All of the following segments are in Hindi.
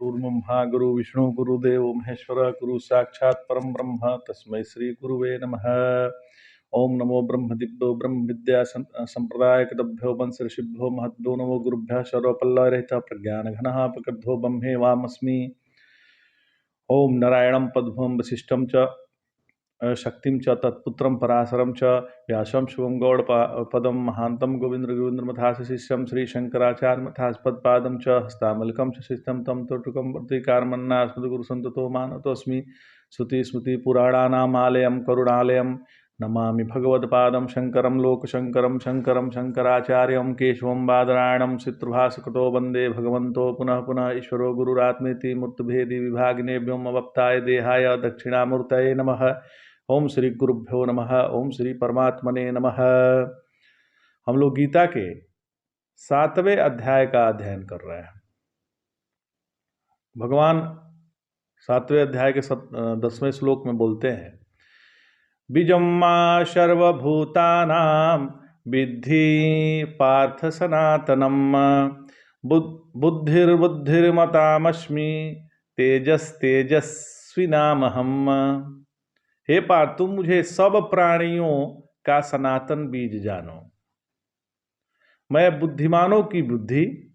गुरुर्ब्रह्मा गुरु विष्णु गुरुदेव महेश्वर गुरु साक्षात् परम ब्रह्म तस्मै श्री गुरुवे नमः। ओम नमो ब्रह्म दिव्यो ब्रह्म विद्या संप्रदाय कदभ्यो वंश ऋषिभ्यो महद्भ्यो नमो गुरुभ्यः सर्वपल्लवरहितः प्रज्ञान घनः प्रकृद्धो ब्रह्मे वामस्मि। ओम नारायणं पद्मं वसिष्ठं च शक्तिं च तत्पुत्रं पराशरं च व्यासं शिवं गौड़पदं महान्तं गोविंद्रमथास शिष्यं श्रीशंकराचार्यमथास पदपादं च हस्तामलकं च शिष्टं तं तोटुकं वर्तिकारमन्नास्मदगुरुसन्ततो मानतोऽस्मि। श्रुतिस्मृतिपुराणानामालयं करुणालयं नमामि भगवत्पादं शङ्करं लोकशङ्करं शङ्करं शङ्कराचार्यं केशवं बादरायणं चित्रभास्कृतो वन्दे भगवन्तो पुनः पुनः ईश्वरो गुरुरात्मेति मूर्तिभेदी विभागिने व्योमवप्ताय देहाय दक्षिणामूर्तये नमः। ओम श्री गुरुभ्यो नमः। ओम श्री परमात्मने नमः। हम लोग गीता के 7वें अध्याय का अध्ययन कर रहे हैं। भगवान 7वें अध्याय के 10वें श्लोक में बोलते हैं, बीजं मा सर्वभूतानां विद्धि पार्थ सनातनम बुद्धिर्बुद्धिर्मतामस्मि तेजस्तेजस्विनामहम्। हे पार्थ, तुम मुझे सब प्राणियों का सनातन बीज जानो। मैं बुद्धिमानों की बुद्धि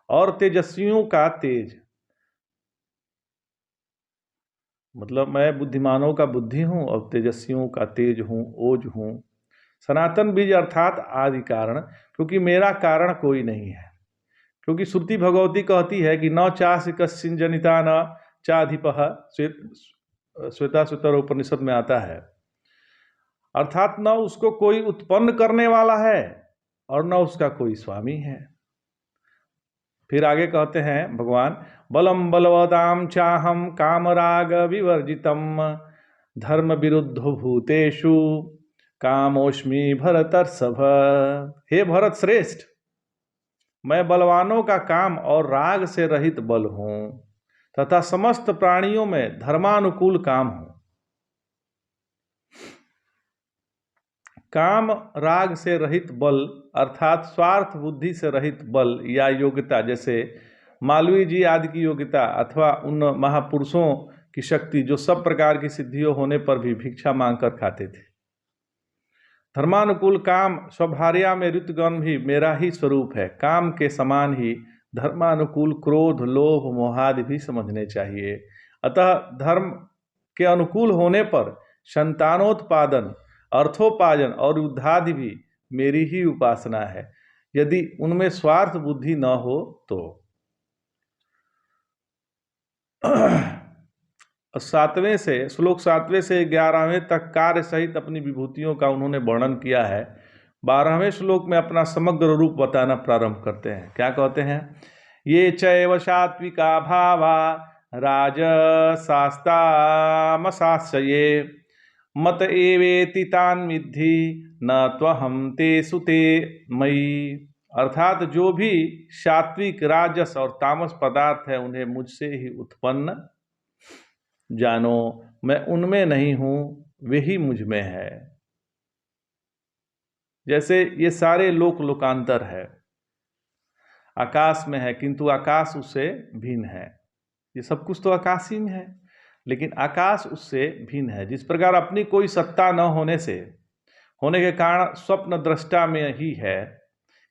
और तेजस्वियों का तेज, मतलब मैं बुद्धिमानों का बुद्धि हूं और तेजस्वियों का तेज हूं, ओज हूं। सनातन बीज अर्थात आदि कारण, क्योंकि मेरा कारण कोई नहीं है। क्योंकि श्रुति भगवती कहती है कि न चास्य कश्चिन जनिता न चाधिपः, श्वेताश्वतर उपनिषद में आता है। अर्थात न उसको कोई उत्पन्न करने वाला है और न उसका कोई स्वामी है। फिर आगे कहते हैं भगवान, बलम बलवताम चाहम कामराग विवर्जितम धर्म विरुद्धो भूतेषु कामोष्मि भरतर्षभ। हे भरत श्रेष्ठ, मैं बलवानों का काम और राग से रहित बल हूं तथा समस्त प्राणियों में धर्मानुकूल काम हूं। काम राग से रहित बल अर्थात स्वार्थ बुद्धि से रहित बल या योग्यता, जैसे मालवीय जी आदि की योग्यता अथवा उन महापुरुषों की शक्ति जो सब प्रकार की सिद्धियों होने पर भी भिक्षा मांगकर खाते थे। धर्मानुकूल काम स्वभार्या में ऋतुगण भी मेरा ही स्वरूप है। काम के समान ही धर्मानुकूल क्रोध लोभ मोहादि भी समझने चाहिए। अतः धर्म के अनुकूल होने पर संतानोत्पादन, अर्थोपार्जन और युद्धादि भी मेरी ही उपासना है, यदि उनमें स्वार्थ बुद्धि न हो तो। 7वें से श्लोक 7वें से 11वें तक कार्य सहित अपनी विभूतियों का उन्होंने वर्णन किया है। 12वें श्लोक में अपना समग्र रूप बताना प्रारंभ करते हैं। क्या कहते हैं? ये चैव सात्विका भावा राजसास्तामसाश्रये मत एवेति तान् विद्धि न त्वहं तेषु ते मयि। अर्थात जो भी सात्विक राजस और तामस पदार्थ है उन्हें मुझसे ही उत्पन्न जानो। मैं उनमें नहीं हूं, वे ही मुझ में है। जैसे ये सारे लोक लोकांतर है, आकाश में है किंतु आकाश उससे भिन्न है। ये सब कुछ तो आकाशी में है लेकिन आकाश उससे भिन्न है। जिस प्रकार अपनी कोई सत्ता न होने के कारण स्वप्न दृष्टा में ही है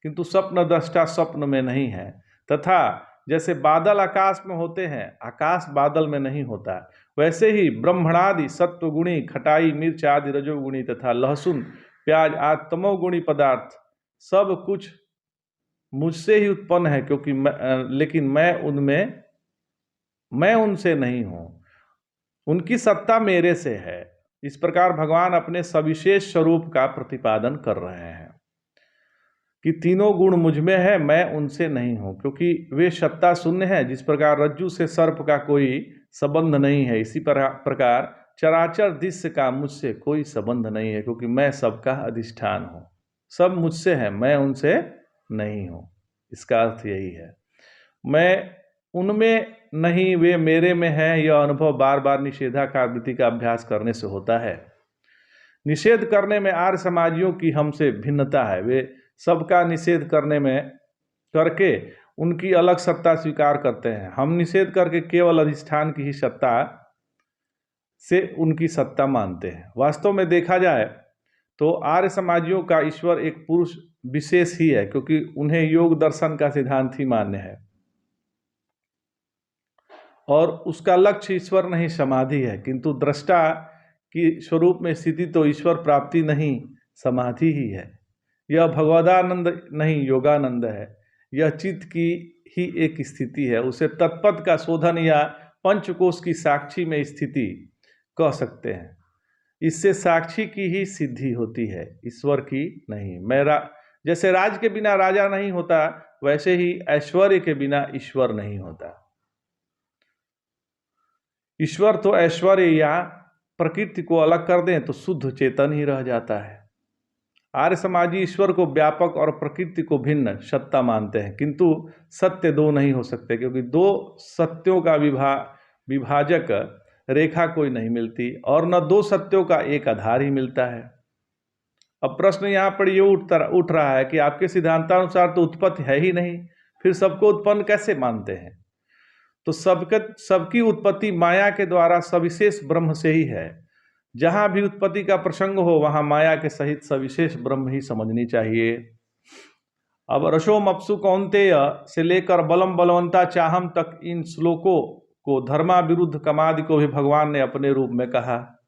किंतु स्वप्न दृष्टा स्वप्न में नहीं है, तथा जैसे बादल आकाश में होते हैं आकाश बादल में नहीं होता, वैसे ही ब्रह्मणादि सत्वगुणी खटाई मिर्च आदि रजोगुणी तथा लहसुन प्याज आदि तमोगुणी पदार्थ सब कुछ मुझसे ही उत्पन्न है, क्योंकि लेकिन मैं उनसे नहीं हूं, उनकी सत्ता मेरे से है। इस प्रकार भगवान अपने सविशेष स्वरूप का प्रतिपादन कर रहे हैं कि तीनों गुण मुझ में है, मैं उनसे नहीं हूं, क्योंकि वे सत्ता शून्य है। जिस प्रकार रज्जु से सर्प का कोई संबंध नहीं है, इसी प्रकार चराचर दृश्य का मुझसे कोई संबंध नहीं है, क्योंकि मैं सबका अधिष्ठान हूं। सब मुझसे है, मैं उनसे नहीं हूं। इसका अर्थ यही है, मैं उनमें नहीं, वे मेरे में है। यह अनुभव बार बार निषेधाकार वृत्ति का अभ्यास करने से होता है। निषेध करने में आर्य समाजियों की हमसे भिन्नता है। वे सबका निषेध करके उनकी अलग सत्ता स्वीकार करते हैं। हम निषेध करके केवल अधिष्ठान की ही सत्ता से उनकी सत्ता मानते हैं। वास्तव में देखा जाए तो आर्य समाजियों का ईश्वर एक पुरुष विशेष ही है, क्योंकि उन्हें योग दर्शन का सिद्धांत ही मान्य है और उसका लक्ष्य ईश्वर नहीं समाधि है। किंतु दृष्टा की स्वरूप में स्थिति तो ईश्वर प्राप्ति नहीं समाधि ही है। यह भगवदानंद नहीं योगानंद है। यह चित्त की ही एक स्थिति है। उसे तत्पद का शोधन या पंचकोश की साक्षी में स्थिति कह सकते हैं। इससे साक्षी की ही सिद्धि होती है, ईश्वर की नहीं। जैसे राज के बिना राजा नहीं होता, वैसे ही ऐश्वर्य के बिना ईश्वर नहीं होता। ईश्वर तो ऐश्वर्य या प्रकृति को अलग कर दें तो शुद्ध चेतन ही रह जाता है। आर्य समाजी ईश्वर को व्यापक और प्रकृति को भिन्न सत्ता मानते हैं, किंतु सत्य दो नहीं हो सकते, क्योंकि दो सत्यों का विभाजक रेखा कोई नहीं मिलती और न दो सत्यों का एक आधार ही मिलता है। अब प्रश्न यहाँ पर ये उठ रहा है कि आपके सिद्धांतानुसार तो उत्पत्ति है ही नहीं, फिर सबको उत्पन्न कैसे मानते हैं? तो सबकी उत्पत्ति माया के द्वारा सविशेष ब्रह्म से ही है। जहां भी उत्पत्ति का प्रसंग हो वहां माया के सहित सविशेष ब्रह्म ही समझनी चाहिए। अब रसोम अपसु कौन्तेय से लेकर बलम बलवंता चाहम तक इन श्लोकों को धर्मा विरुद्ध कमादि को भी भगवान ने अपने रूप में कहा।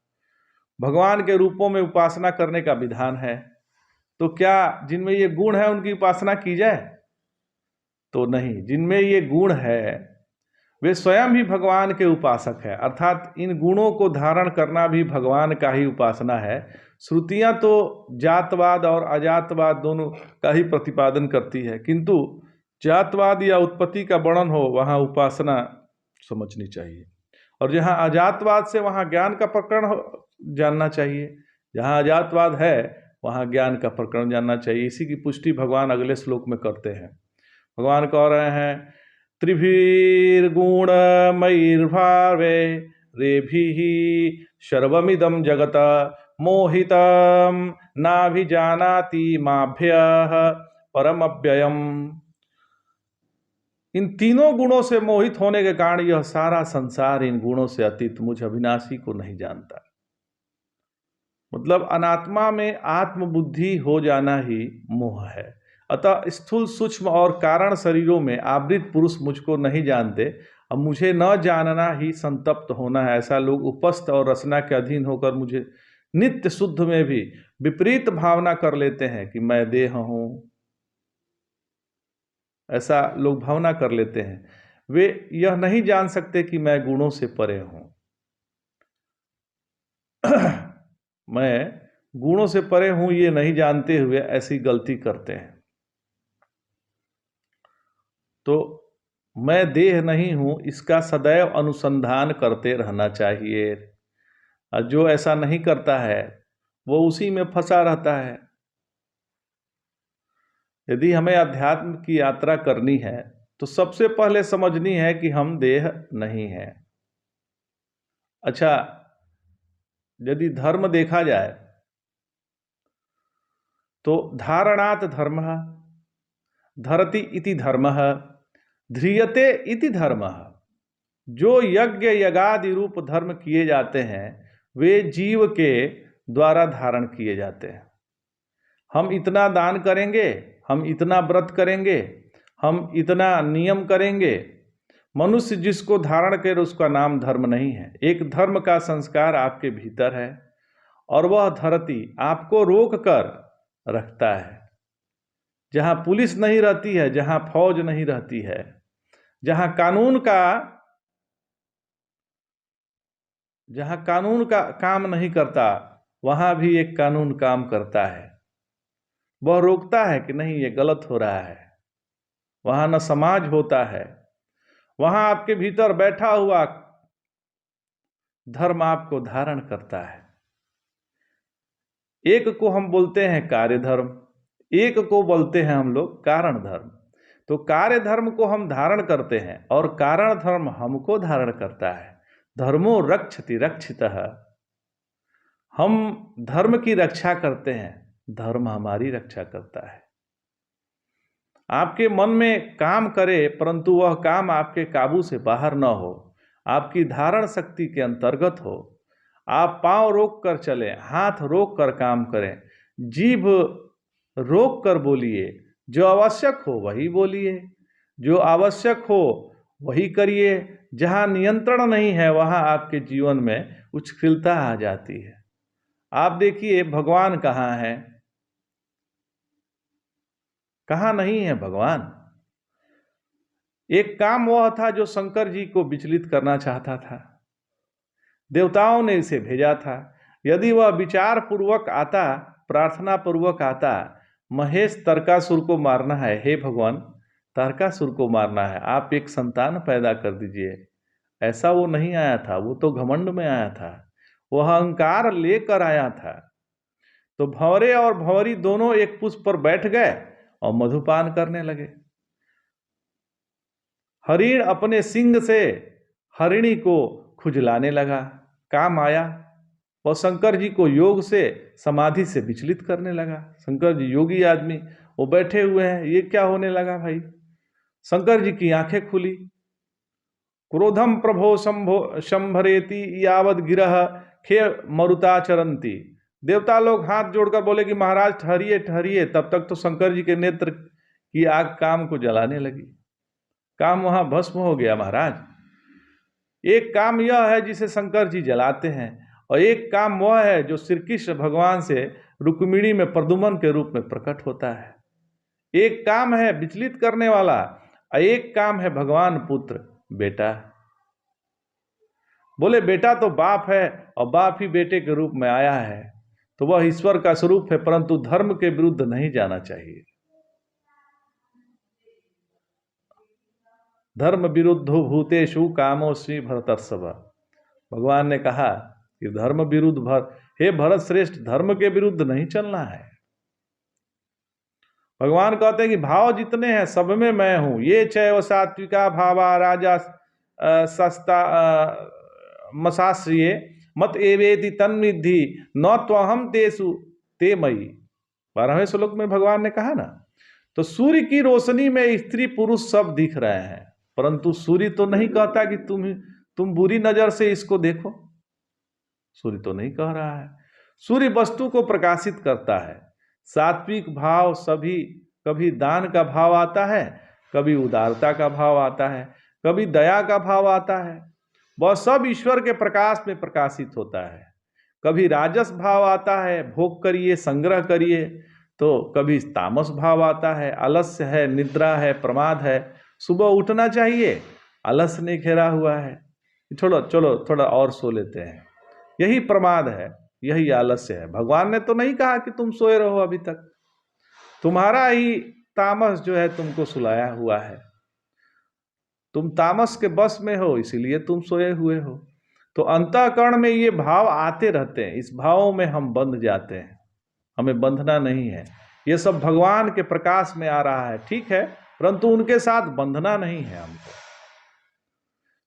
भगवान के रूपों में उपासना करने का विधान है, तो क्या जिनमें ये गुण है उनकी उपासना की जाए? तो नहीं। जिनमें ये गुण है वे स्वयं ही भगवान के उपासक है, अर्थात इन गुणों को धारण करना भी भगवान का ही उपासना है। श्रुतियां तो जातवाद और अजातवाद दोनों का ही प्रतिपादन करती है, किंतु जातवाद या उत्पत्ति का वर्णन हो वहां उपासना समझनी चाहिए, और जहां अजातवाद से वहां ज्ञान का प्रकरण जानना चाहिए। जहां अजातवाद है वहां ज्ञान का प्रकरण जानना चाहिए। इसी की पुष्टि भगवान अगले श्लोक में करते हैं। भगवान कह रहे हैं त्रिभिर्गुणमयैर्भावे रेभिः सर्वमिदं जगत मोहितं नाभिजानाति माभ्यः परमव्ययम्। इन तीनों गुणों से मोहित होने के कारण यह सारा संसार इन गुणों से अतीत मुझ अविनाशी को नहीं जानता। मतलब अनात्मा में आत्मबुद्धि हो जाना ही मोह है। अतः स्थूल सूक्ष्म और कारण शरीरों में आवृत पुरुष मुझको नहीं जानते। अब मुझे न जानना ही संतप्त होना है। ऐसा लोग उपस्थ और रचना के अधीन होकर मुझे नित्य शुद्ध में भी विपरीत भावना कर लेते हैं कि मैं देह हूं। ऐसा लोग भावना कर लेते हैं। वे यह नहीं जान सकते कि मैं गुणों से परे हूं। मैं गुणों से परे हूं ये नहीं जानते हुए ऐसी गलती करते हैं। तो मैं देह नहीं हूं इसका सदैव अनुसंधान करते रहना चाहिए। और जो ऐसा नहीं करता है वो उसी में फंसा रहता है। यदि हमें अध्यात्म की यात्रा करनी है तो सबसे पहले समझनी है कि हम देह नहीं हैं। अच्छा, यदि धर्म देखा जाए तो धारणात् धर्मः, धरति इति धर्मः, ध्रियते इति धर्मः। जो यज्ञ यज्ञादि रूप धर्म किए जाते हैं वे जीव के द्वारा धारण किए जाते हैं। हम इतना दान करेंगे, हम इतना व्रत करेंगे, हम इतना नियम करेंगे। मनुष्य जिसको धारण करे उसका नाम धर्म नहीं है। एक धर्म का संस्कार आपके भीतर है और वह धरती आपको रोक कर रखता है। जहां पुलिस नहीं रहती है, जहां फौज नहीं रहती है, जहां कानून का काम नहीं करता, वहां भी एक कानून काम करता है। वह रोकता है कि नहीं ये गलत हो रहा है। वहां न समाज होता है, वहां आपके भीतर बैठा हुआ धर्म आपको धारण करता है। एक को हम बोलते हैं कार्य धर्म, एक को बोलते हैं हम लोग कारण धर्म। तो कार्य धर्म को हम धारण करते हैं और कारण धर्म हमको धारण करता है। धर्मो रक्षति रक्षितः। हम धर्म की रक्षा करते हैं, धर्म हमारी रक्षा करता है। आपके मन में काम करे परंतु वह काम आपके काबू से बाहर न हो, आपकी धारण शक्ति के अंतर्गत हो। आप पांव रोक कर चलें, हाथ रोक कर काम करें, जीभ रोक कर बोलिए, जो आवश्यक हो वही बोलिए, जो आवश्यक हो वही करिए। जहाँ नियंत्रण नहीं है वहाँ आपके जीवन में उच्छृंखलता आ जाती है। आप देखिए भगवान कहाँ है, कहाँ नहीं है भगवान। एक काम वह था जो शंकर जी को विचलित करना चाहता था, देवताओं ने इसे भेजा था। यदि वह विचार पूर्वक आता, प्रार्थना पूर्वक आता, महेश तारकासुर को मारना है, हे भगवान तारकासुर को मारना है, आप एक संतान पैदा कर दीजिए, ऐसा वो नहीं आया था। वो तो घमंड में आया था, वह अहंकार लेकर आया था। तो भंवरे और भंवरी दोनों एक पुष्प पर बैठ गए और मधुपान करने लगे। हरिण अपने सींग से हरिणी को खुजलाने लगा, काम आया। और शंकर जी को योग से, समाधि से विचलित करने लगा। शंकर जी योगी आदमी, वो बैठे हुए हैं, ये क्या होने लगा भाई। शंकर जी की आंखें खुली। क्रोधम प्रभो शंभरेति यावद गिरह खे मरुताचरंती। देवता लोग हाथ जोड़कर बोले कि महाराज ठहरिए ठहरिए। तब तक तो शंकर जी के नेत्र की आग काम को जलाने लगी, काम वहां भस्म हो गया महाराज। एक काम यह है जिसे शंकर जी जलाते हैं, और एक काम वह है जो श्री कृष्ण भगवान से रुक्मिणी में प्रद्युम्न के रूप में प्रकट होता है। एक काम है विचलित करने वाला, और एक काम है भगवान पुत्र बेटा। बोले बेटा तो बाप है, और बाप ही बेटे के रूप में आया है, तो वह ईश्वर का स्वरूप है, परंतु धर्म के विरुद्ध नहीं जाना चाहिए। धर्म विरुद्धो भूतेषु कामोऽस्मि भरतर्षभ। भगवान ने कहा कि धर्म विरुद्ध हे भरत श्रेष्ठ, धर्म के विरुद्ध नहीं चलना है। भगवान कहते हैं कि भाव जितने हैं सब में मैं हूं। ये चैव सात्विका भावा राजा सस्ता मसाश्रिये मत एवेति तन्विद्धि न त्वहम तेसु ते मयि। 12वें श्लोक में भगवान ने कहा ना। तो सूर्य की रोशनी में स्त्री पुरुष सब दिख रहे हैं, परंतु सूर्य तो नहीं कहता कि तुम बुरी नजर से इसको देखो। सूर्य तो नहीं कह रहा है। सूर्य वस्तु को प्रकाशित करता है। सात्विक भाव सभी, कभी दान का भाव आता है, कभी उदारता का भाव आता है, कभी दया का भाव आता है। वह सब ईश्वर के प्रकाश में प्रकाशित होता है। कभी राजस भाव आता है, भोग करिए संग्रह करिए, तो कभी तामस भाव आता है, आलस्य है, निद्रा है, प्रमाद है। सुबह उठना चाहिए, आलस्य ने घेरा हुआ है, चलो चलो थोड़ा और सो लेते हैं, यही प्रमाद है, यही आलस्य है। भगवान ने तो नहीं कहा कि तुम सोए रहो, अभी तक तुम्हारा ही तामस जो है तुमको सुलाया हुआ है। तुम तामस के बस में हो, इसीलिए तुम सोए हुए हो। तो अंतःकरण में ये भाव आते रहते हैं, इस भावों में हम बंध जाते हैं, हमें बंधना नहीं है। ये सब भगवान के प्रकाश में आ रहा है, ठीक है, परंतु उनके साथ बंधना नहीं है हमको।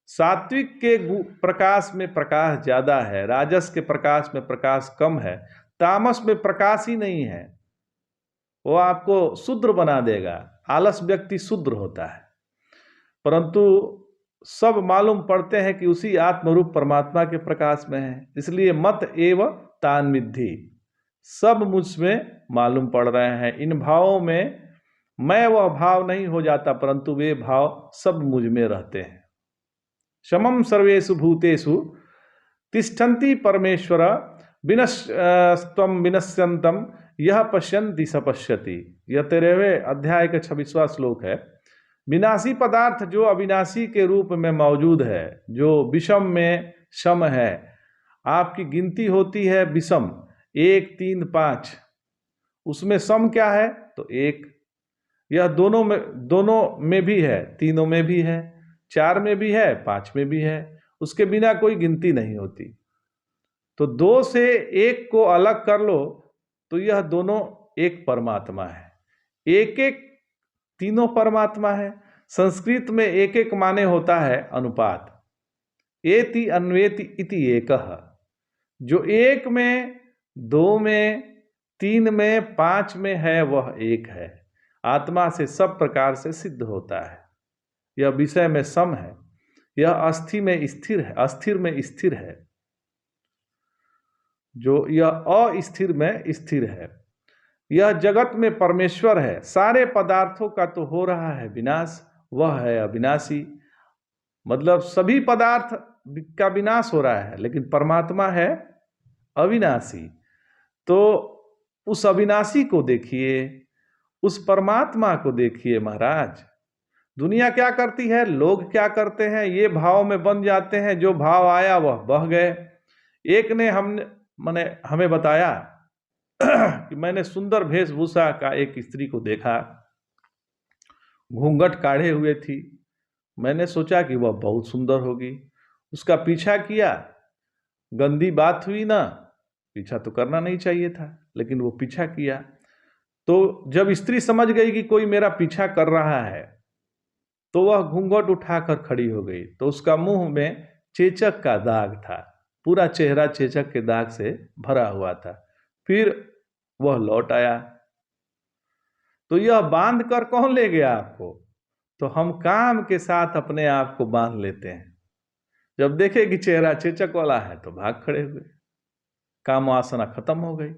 सात्विक के प्रकाश में प्रकाश ज्यादा है, राजस के प्रकाश में प्रकाश कम है, तामस में प्रकाश ही नहीं है। वो आपको शूद्र बना देगा। आलस व्यक्ति शूद्र होता है, परंतु सब मालूम पड़ते हैं कि उसी आत्मरूप परमात्मा के प्रकाश में है। इसलिए मत एव तान विद्धि, सब मुझ में मालूम पड़ रहे हैं। इन भावों में मैं वह भाव नहीं हो जाता, परंतु वे भाव सब मुझ में रहते हैं। समम सर्वेषु भूतेषु तिष्ठन्ति परमेश्वर विनस्त्वं विनश्यन्तं यह पश्यन्ति स पश्यति। यह 13वें अध्याय का 26वां श्लोक है। विनाशी पदार्थ जो अविनाशी के रूप में मौजूद है, जो विषम में सम है, आपकी गिनती होती है विषम 1 3 5, उसमें सम क्या है तो 1। यह दोनों में भी है, तीनों में भी है, 4 में भी है, 5 में भी है, उसके बिना कोई गिनती नहीं होती। तो 2 से 1 को अलग कर लो तो यह दोनों एक परमात्मा है। एक एक तीनों परमात्मा है। संस्कृत में एक एक माने होता है अनुपात। एति अन्वेति इति एकः, जो 1 में, 2 में, 3 में, 5 में है वह 1 है। आत्मा से सब प्रकार से सिद्ध होता है। यह विषय में सम है, यह अस्थि में स्थिर है, अस्थिर में स्थिर है, जो यह अस्थिर में स्थिर है। यह जगत में परमेश्वर है। सारे पदार्थों का तो हो रहा है विनाश, वह है अविनाशी। मतलब सभी पदार्थ का विनाश हो रहा है, लेकिन परमात्मा है अविनाशी। तो उस अविनाशी को देखिए, उस परमात्मा को देखिए महाराज। दुनिया क्या करती है, लोग क्या करते हैं, ये भाव में बन जाते हैं, जो भाव आया वह बह गए। एक ने हमें बताया कि मैंने सुंदर वेशभूषा का एक स्त्री को देखा, घूंघट काढ़े हुए थी। मैंने सोचा कि वह बहुत सुंदर होगी, उसका पीछा किया। गंदी बात हुई ना, पीछा तो करना नहीं चाहिए था, लेकिन वो पीछा किया। तो जब स्त्री समझ गई कि कोई मेरा पीछा कर रहा है, तो वह घूंघट उठाकर खड़ी हो गई। तो उसका मुंह में चेचक का दाग था, पूरा चेहरा चेचक के दाग से भरा हुआ था। फिर वह लौट आया। तो यह बांध कर कौन ले गया आपको? तो हम काम के साथ अपने आप को बांध लेते हैं। जब देखे कि चेहरा चेचक वाला है तो भाग खड़े हुए, काम वासना खत्म हो गई,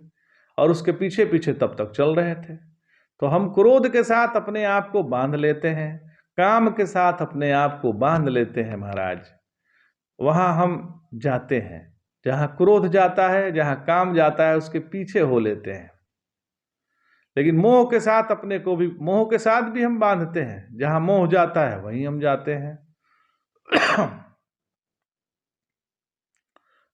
और उसके पीछे पीछे तब तक चल रहे थे। तो हम क्रोध के साथ अपने आप को बांध लेते हैं, काम के साथ अपने आप को बांध लेते हैं महाराज। वहां हम जाते हैं, जहां क्रोध जाता है, जहां काम जाता है, उसके पीछे हो लेते हैं। लेकिन मोह के साथ अपने को भी, मोह के साथ भी हम बांधते हैं। जहां मोह जाता है वहीं हम जाते हैं।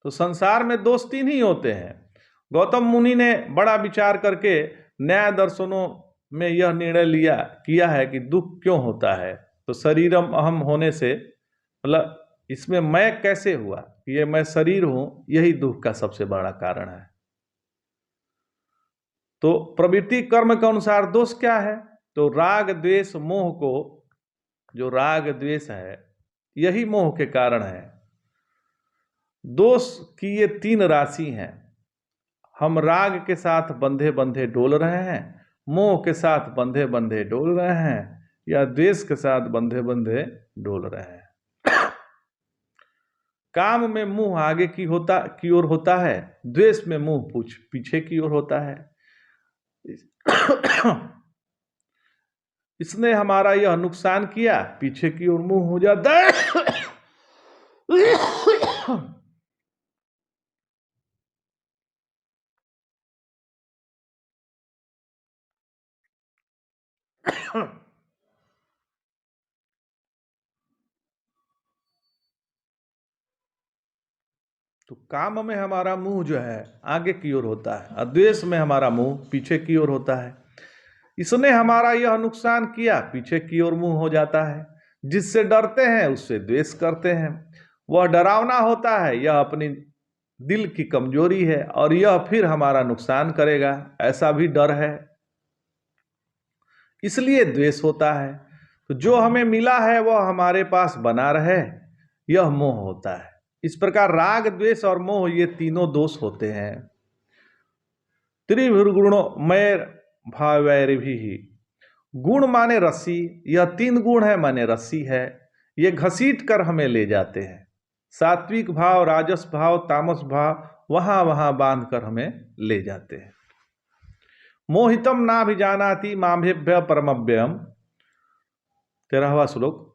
तो संसार में दोष तीन ही होते हैं। गौतम मुनि ने बड़ा विचार करके न्याय दर्शनों में यह निर्णय किया है कि दुख क्यों होता है। तो शरीरम अहम होने से, मतलब इसमें मैं कैसे हुआ, ये मैं शरीर हूं, यही दुख का सबसे बड़ा कारण है। तो प्रवृत्ति कर्म के अनुसार दोष क्या है? तो राग द्वेष मोह को, जो राग द्वेष है यही मोह के कारण है। दोष की ये तीन राशि हैं। हम राग के साथ बंधे बंधे डोल रहे हैं, मोह के साथ बंधे बंधे डोल रहे हैं, या द्वेष के साथ बंधे बंधे डोल रहे हैं। काम में मुंह आगे की ओर होता है, द्वेष में मुंह पीछे की ओर होता है। इसने हमारा यह नुकसान किया, पीछे की ओर मुंह हो जाता है। तो काम में हमारा मुंह जो है आगे की ओर होता है, और द्वेष में हमारा मुंह पीछे की ओर होता है। इसने हमारा यह नुकसान किया, पीछे की ओर मुंह हो जाता है। जिससे डरते हैं उससे द्वेष करते हैं। वह डरावना होता है, यह अपनी दिल की कमजोरी है, और यह फिर हमारा नुकसान करेगा, ऐसा भी डर है, इसलिए द्वेष होता है। तो जो हमें मिला है वह हमारे पास बना रहे, यह मोह होता है। इस प्रकार राग द्वेष और मोह, ये तीनों दोष होते हैं। त्रिभुर्गुणो मय भावैर्भी, गुण माने रस्सी, यह तीन गुण है माने रस्सी है, ये घसीट कर हमें ले जाते हैं। सात्विक भाव, राजस भाव, तामस भाव, वहां वहां बांध कर हमें ले जाते हैं। मोहितम नाभिजानाति मामेभ्य परमव्ययम, 13वां श्लोक।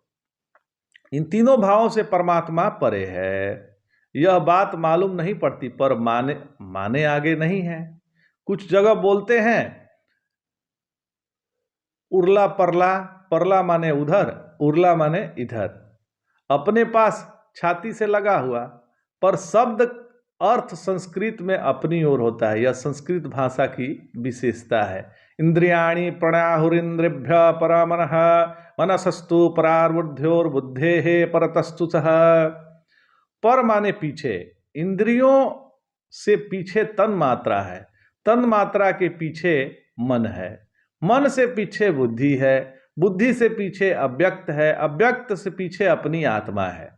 इन तीनों भावों से परमात्मा परे है। यह बात मालूम नहीं पड़ती, पर माने आगे नहीं है। कुछ जगह बोलते हैं उर्ला परला, परला माने उधर, उर्ला माने इधर, अपने पास छाती से लगा हुआ, पर शब्द अर्थ संस्कृत में अपनी ओर होता है। यह संस्कृत भाषा की विशेषता है। इंद्रियाणि प्रणाहुरिंद्रिभ्य परमनः मनसस्तु परार्बुद्ध्योर्बुद्धेः परतस्तु सः। पर माने पीछे, इंद्रियों से पीछे तन मात्रा है, तन मात्रा के पीछे मन है, मन से पीछे बुद्धि है, बुद्धि से पीछे अव्यक्त है, अव्यक्त से पीछे अपनी आत्मा है,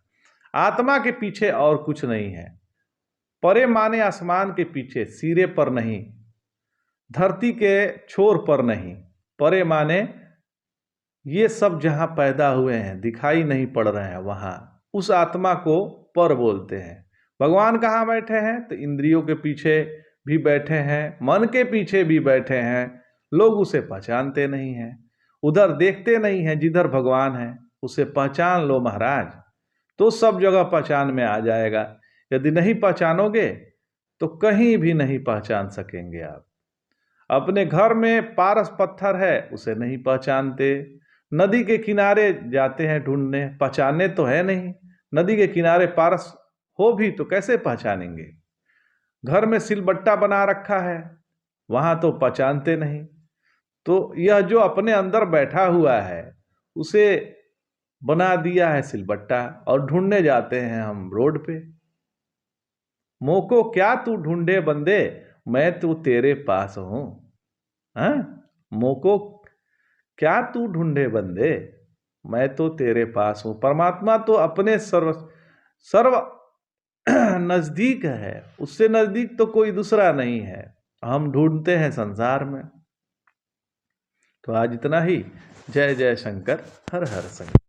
आत्मा के पीछे और कुछ नहीं है। परे माने आसमान के पीछे, सिरे पर नहीं, धरती के छोर पर नहीं, परे माने ये सब जहां पैदा हुए हैं, दिखाई नहीं पड़ रहे हैं, वहां उस आत्मा को पर बोलते हैं। भगवान कहाँ बैठे हैं? तो इंद्रियों के पीछे भी बैठे हैं, मन के पीछे भी बैठे हैं। लोग उसे पहचानते नहीं हैं, उधर देखते नहीं हैं जिधर भगवान है। उसे पहचान लो महाराज, तो सब जगह पहचान में आ जाएगा। यदि नहीं पहचानोगे तो कहीं भी नहीं पहचान सकेंगे आप। अपने घर में पारस पत्थर है, उसे नहीं पहचानते। नदी के किनारे जाते हैं ढूंढने, पहचानने तो है नहीं। नदी के किनारे पारस हो भी तो कैसे पहचानेंगे? घर में सिलबट्टा बना रखा है, वहां तो पहचानते नहीं। तो यह जो अपने अंदर बैठा हुआ है, उसे बना दिया है सिलबट्टा, और ढूंढने जाते हैं हम रोड पे। मोको क्या तू ढूंढे बंदे, मैं तो तेरे पास हूं। हाँ, मोको क्या तू ढूंढे बंदे, मैं तो तेरे पास हूं। परमात्मा तो अपने सर्व सर्व नजदीक है, उससे नजदीक तो कोई दूसरा नहीं है। हम ढूंढते हैं संसार में। तो आज इतना ही। जय जय शंकर, हर हर शंकर।